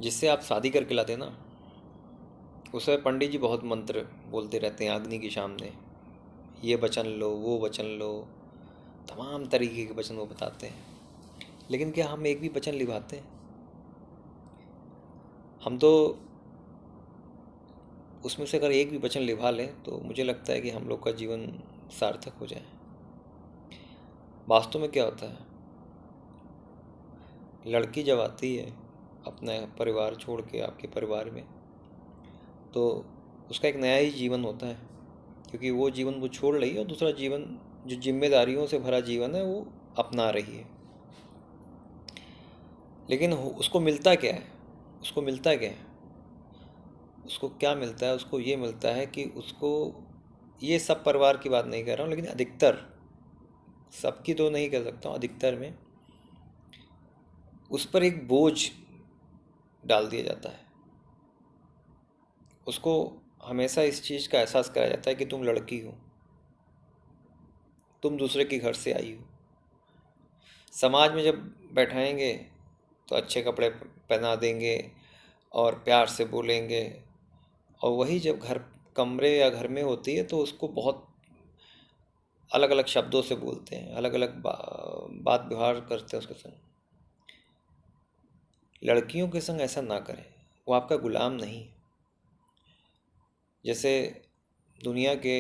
जिससे आप शादी करके लाते ना, उसमें पंडित जी बहुत मंत्र बोलते रहते हैं अग्नि के सामने। ये वचन लो, वो वचन लो, तमाम तरीके के वचन वो बताते हैं। लेकिन क्या हम एक भी वचन निभाते हैं? हम तो उसमें से अगर एक भी वचन निभा लें तो मुझे लगता है कि हम लोग का जीवन सार्थक हो जाए। वास्तव में क्या होता है, लड़की जब आती है अपना परिवार छोड़ के आपके परिवार में, तो उसका एक नया ही जीवन होता है, क्योंकि वो जीवन वो छोड़ रही है और दूसरा जीवन जो जिम्मेदारियों से भरा जीवन है वो अपना रही है। लेकिन उसको मिलता क्या है? उसको मिलता क्या है? उसको क्या मिलता है? उसको ये मिलता है कि उसको, ये सब परिवार की बात नहीं कर रहा हूँ, लेकिन अधिकतर, सबकी तो नहीं कह सकता हूँ, अधिकतर में उस पर एक बोझ डाल दिया जाता है। उसको हमेशा इस चीज़ का एहसास कराया जाता है कि तुम लड़की हो, तुम दूसरे के घर से आई हो। समाज में जब बैठाएंगे तो अच्छे कपड़े पहना देंगे और प्यार से बोलेंगे, और वही जब घर, कमरे या घर में होती है तो उसको बहुत अलग अलग शब्दों से बोलते हैं, अलग अलग बात व्यवहार करते हैं उसके संग। लड़कियों के संग ऐसा ना करें, वो आपका गुलाम नहीं है। जैसे दुनिया के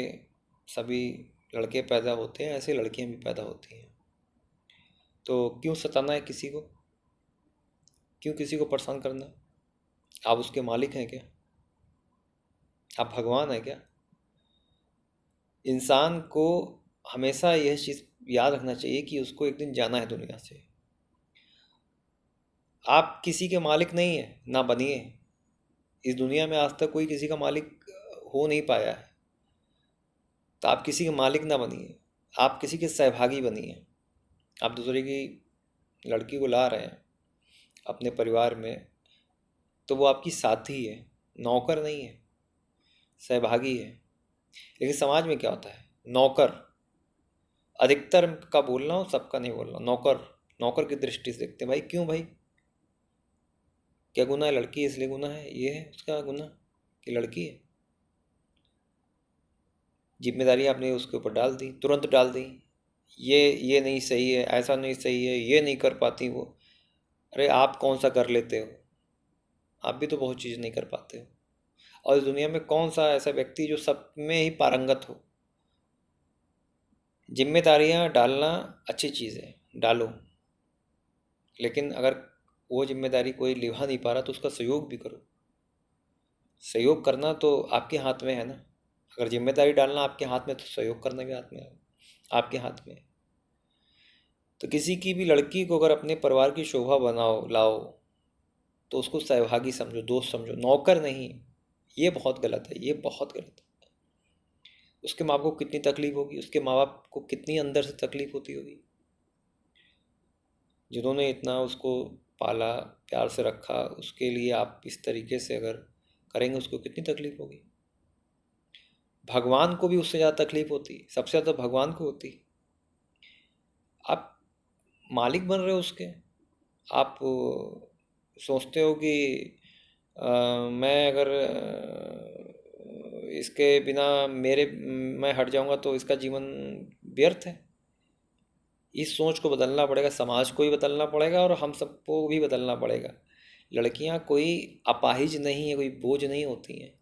सभी लड़के पैदा होते हैं, ऐसे लड़कियां भी पैदा होती हैं। तो क्यों सताना है किसी को? क्यों किसी को परेशान करना है? आप उसके मालिक हैं क्या? आप भगवान हैं क्या? इंसान को हमेशा यह चीज़ याद रखना चाहिए कि उसको एक दिन जाना है दुनिया से। आप किसी के मालिक नहीं है, ना बनिए। इस दुनिया में आज तक कोई किसी का मालिक हो नहीं पाया है, तो आप किसी के मालिक ना बनिए, आप किसी के सहभागी बनिए। आप दूसरे की लड़की को ला रहे हैं अपने परिवार में, तो वो आपकी साथी है, नौकर नहीं है, सहभागी है। लेकिन समाज में क्या होता है, नौकर, अधिकतर का बोल रहा हूँ, सबका नहीं बोल रहा, नौकर, नौकर की दृष्टि से देखते हैं। भाई क्यों भाई, क्या गुनाह है? लड़की है इसलिए गुनाह है? ये है उसका गुनाह कि लड़की है? जिम्मेदारी आपने उसके ऊपर डाल दी, तुरंत डाल दी। ये नहीं सही है, ऐसा नहीं सही है, ये नहीं कर पाती वो। अरे आप कौन सा कर लेते हो? आप भी तो बहुत चीज़ नहीं कर पाते हो। और इस दुनिया में कौन सा ऐसा व्यक्ति जो सब में ही पारंगत हो? जिम्मेदारियां डालना अच्छी चीज़ है, डालो। लेकिन अगर वो जिम्मेदारी कोई निभा नहीं पा रहा तो उसका सहयोग भी करो। सहयोग करना तो आपके हाथ में है ना। अगर जिम्मेदारी डालना आपके हाथ में, तो सहयोग करना भी हाथ में है, आपके हाथ में है। तो किसी की भी लड़की को अगर अपने परिवार की शोभा बनाओ, लाओ, तो उसको सहभागी समझो, दोस्त समझो, नौकर नहीं। ये बहुत गलत है, ये बहुत गलत है। उसके माँ बाप को कितनी तकलीफ होगी, उसके माँ बाप को कितनी अंदर से तकलीफ होती होगी, जिन्होंने इतना उसको पाला, प्यार से रखा। उसके लिए आप इस तरीके से अगर करेंगे, उसको कितनी तकलीफ होगी। भगवान को भी उससे ज़्यादा तकलीफ होती, सबसे ज़्यादा भगवान को होती। आप मालिक बन रहे हो उसके। आप सोचते हो कि मैं अगर इसके बिना मेरे मैं हट जाऊंगा तो इसका जीवन व्यर्थ है। इस सोच को बदलना पड़ेगा, समाज को भी बदलना पड़ेगा और हम सबको भी बदलना पड़ेगा। लड़कियां कोई अपाहिज नहीं है, कोई बोझ नहीं होती हैं।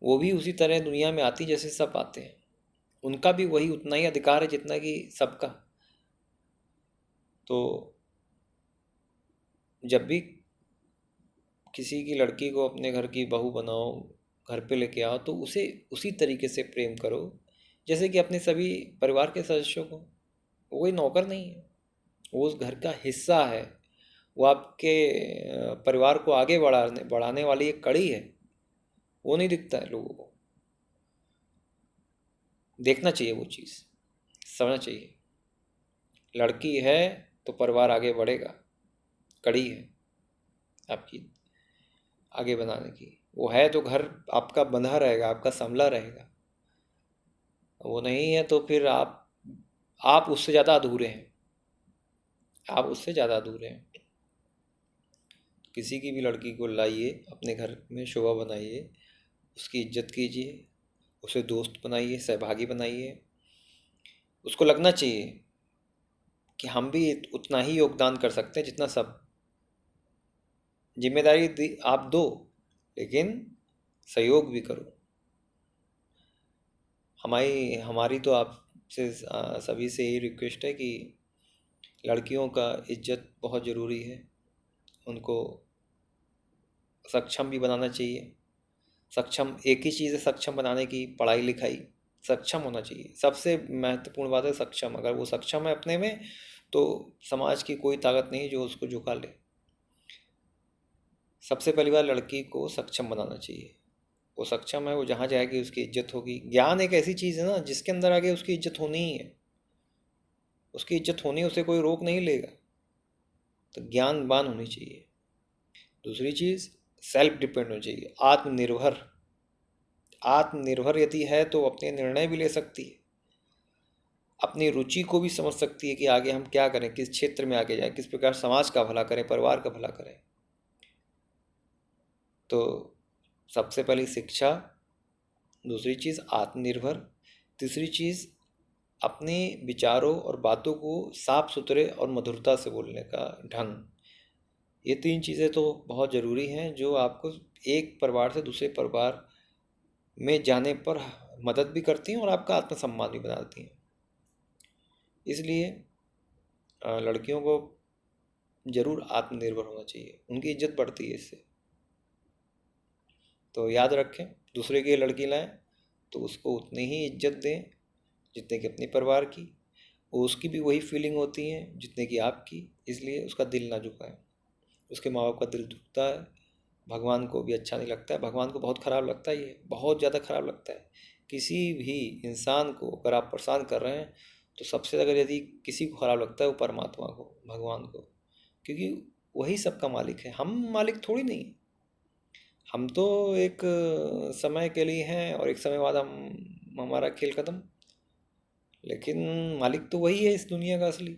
वो भी उसी तरह दुनिया में आती जैसे सब आते हैं। उनका भी वही उतना ही अधिकार है जितना कि सबका। तो जब भी किसी की लड़की को अपने घर की बहू बनाओ, घर पे लेके आओ, तो उसे उसी तरीके से प्रेम करो जैसे कि अपने सभी परिवार के सदस्यों को। वो कोई नौकर नहीं है, वो उस घर का हिस्सा है। वो आपके परिवार को आगे बढ़ाने बढ़ाने वाली एक कड़ी है। वो नहीं दिखता है लोगों को। देखना चाहिए वो चीज़, समझना चाहिए। लड़की है तो परिवार आगे बढ़ेगा, कड़ी है आपकी आगे बनाने की। वो है तो घर आपका बंधा रहेगा, आपका संभला रहेगा। वो नहीं है तो फिर आप उससे ज़्यादा अधूरे हैं, आप उससे ज़्यादा अधूरे हैं। किसी की भी लड़की को लाइए, अपने घर में शोभा बनाइए, उसकी इज्जत कीजिए, उसे दोस्त बनाइए, सहभागी बनाइए। उसको लगना चाहिए कि हम भी उतना ही योगदान कर सकते हैं जितना सब। जिम्मेदारी आप दो, लेकिन सहयोग भी करो। हमारी तो आपसे सभी से यही रिक्वेस्ट है कि लड़कियों का इज्जत बहुत ज़रूरी है। उनको सक्षम भी बनाना चाहिए। सक्षम एक ही चीज़ है सक्षम बनाने की, पढ़ाई लिखाई। सक्षम होना चाहिए, सबसे महत्वपूर्ण बात है सक्षम। अगर वो सक्षम है अपने में, तो समाज की कोई ताकत नहीं जो उसको झुका ले। सबसे पहली बार लड़की को सक्षम बनाना चाहिए। वो सक्षम है, वो जहाँ जाएगी उसकी इज्जत होगी। ज्ञान एक ऐसी चीज़ है ना, जिसके अंदर आगे उसकी इज्जत होनी ही है। उसकी इज्जत होनी, उसे कोई रोक नहीं लेगा। तो ज्ञानवान होनी चाहिए। दूसरी चीज़, सेल्फ डिपेंड होनी चाहिए, आत्मनिर्भर। आत्मनिर्भर यदि है तो अपने निर्णय भी ले सकती है, अपनी रुचि को भी समझ सकती है कि आगे हम क्या करें, किस क्षेत्र में आगे जाएं, किस प्रकार समाज का भला करें, परिवार का भला करें। तो सबसे पहली शिक्षा, दूसरी चीज़ आत्मनिर्भर, तीसरी चीज़ अपने विचारों और बातों को साफ सुथरे और मधुरता से बोलने का ढंग। ये तीन चीज़ें तो बहुत ज़रूरी हैं, जो आपको एक परिवार से दूसरे परिवार में जाने पर मदद भी करती हैं और आपका आत्मसम्मान भी बनाती हैं। इसलिए लड़कियों को ज़रूर आत्मनिर्भर होना चाहिए, उनकी इज्जत बढ़ती है इससे। तो याद रखें, दूसरे की लड़की लाएं तो उसको उतनी ही इज्जत दें जितने की अपने परिवार की। उसकी भी वही फीलिंग होती है जितने की आपकी, इसलिए उसका दिल ना झुकाएं। उसके माँ बाप का दिल दुखता है, भगवान को भी अच्छा नहीं लगता है। भगवान को बहुत ख़राब लगता है, ये बहुत ज़्यादा ख़राब लगता है। किसी भी इंसान को अगर आप परेशान कर रहे हैं, तो सबसे अगर यदि किसी को ख़राब लगता है वो परमात्मा को, भगवान को, क्योंकि वही सबका मालिक है। हम मालिक थोड़ी नहीं। हम तो एक समय के लिए हैं और एक समय बाद हमारा खेल ख़त्म। लेकिन मालिक तो वही है इस दुनिया का असली,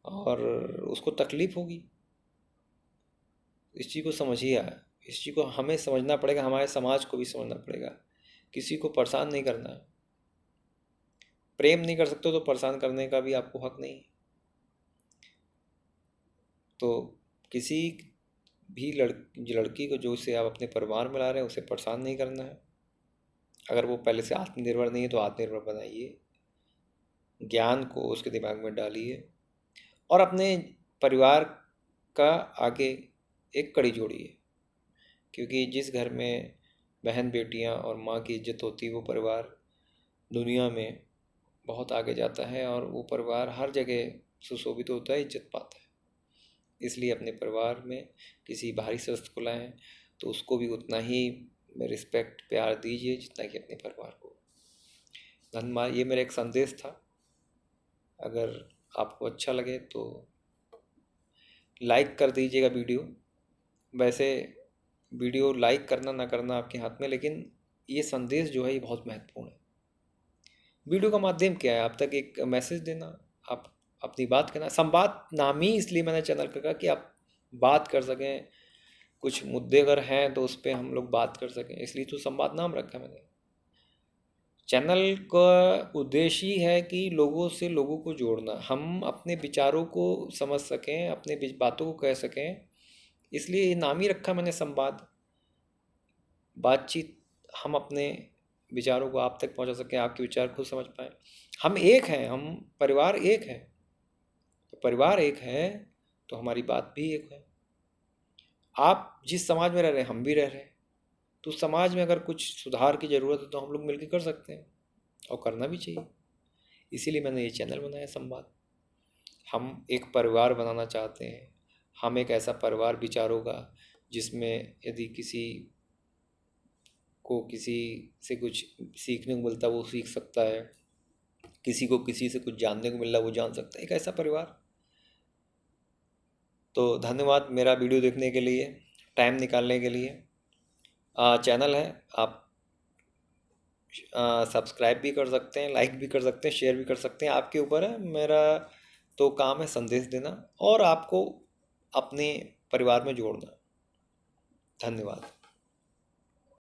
और उसको तकलीफ़ होगी। इस चीज़ को समझिए। इस चीज़ को हमें समझना पड़ेगा, हमारे समाज को भी समझना पड़ेगा। किसी को परेशान नहीं करना है। प्रेम नहीं कर सकते तो परेशान करने का भी आपको हक नहीं। तो किसी भी लड़की को जो से आप अपने परिवार में ला रहे हैं उसे परेशान नहीं करना है। अगर वो पहले से आत्मनिर्भर नहीं है तो आत्मनिर्भर बनाइए, ज्ञान को उसके दिमाग में डालिए और अपने परिवार का आगे एक कड़ी जोड़िए। क्योंकि जिस घर में बहन बेटियां और माँ की इज्जत होती है, वो परिवार दुनिया में बहुत आगे जाता है और वो परिवार हर जगह सुशोभित होता है, इज्जत पाता है। इसलिए अपने परिवार में किसी बाहरी सदस्य को लाएं तो उसको भी उतना ही रिस्पेक्ट प्यार दीजिए जितना कि अपने परिवार को। धन्यवाद। ये मेरा एक संदेश था। अगर आपको अच्छा लगे तो लाइक कर दीजिएगा वीडियो। वैसे वीडियो लाइक करना ना करना आपके हाथ में, लेकिन ये संदेश जो है ये बहुत महत्वपूर्ण है। वीडियो का माध्यम क्या है? आप तक एक मैसेज देना, आप अपनी बात करना। संवाद नाम ही इसलिए मैंने चैनल का कहा कि आप बात कर सकें, कुछ मुद्दे अगर हैं तो उस पर हम लोग बात कर सकें, इसलिए तो संवाद नाम रखा मैंने। चैनल का उद्देश्य ही है कि लोगों से लोगों को जोड़ना, हम अपने विचारों को समझ सकें, अपने बातों को कह सकें, इसलिए ये नाम ही रखा मैंने संवाद। बातचीत, हम अपने विचारों को आप तक पहुंचा सकें, आपके विचार खुद समझ पाएँ। हम एक हैं, हम परिवार एक है। तो परिवार एक है तो हमारी बात भी एक है। आप जिस समाज में रह रहे हैं हम भी रह रहे हैं, तो समाज में अगर कुछ सुधार की ज़रूरत है तो हम लोग मिलकर कर सकते हैं और करना भी चाहिए। इसीलिए मैंने ये चैनल बनाया संवाद। हम एक परिवार बनाना चाहते हैं। हम एक ऐसा परिवार विचारों का जिसमें यदि किसी को किसी से कुछ सीखने को मिलता है वो सीख सकता है, किसी को किसी से कुछ जानने को मिल रहा है वो जान सकता है, एक ऐसा परिवार। तो धन्यवाद मेरा वीडियो देखने के लिए, टाइम निकालने के लिए। चैनल है, आप सब्सक्राइब भी कर सकते हैं, लाइक भी कर सकते हैं, शेयर भी कर सकते हैं, आपके ऊपर है। मेरा तो काम है संदेश देना और आपको अपने परिवार में जोड़ना। धन्यवाद।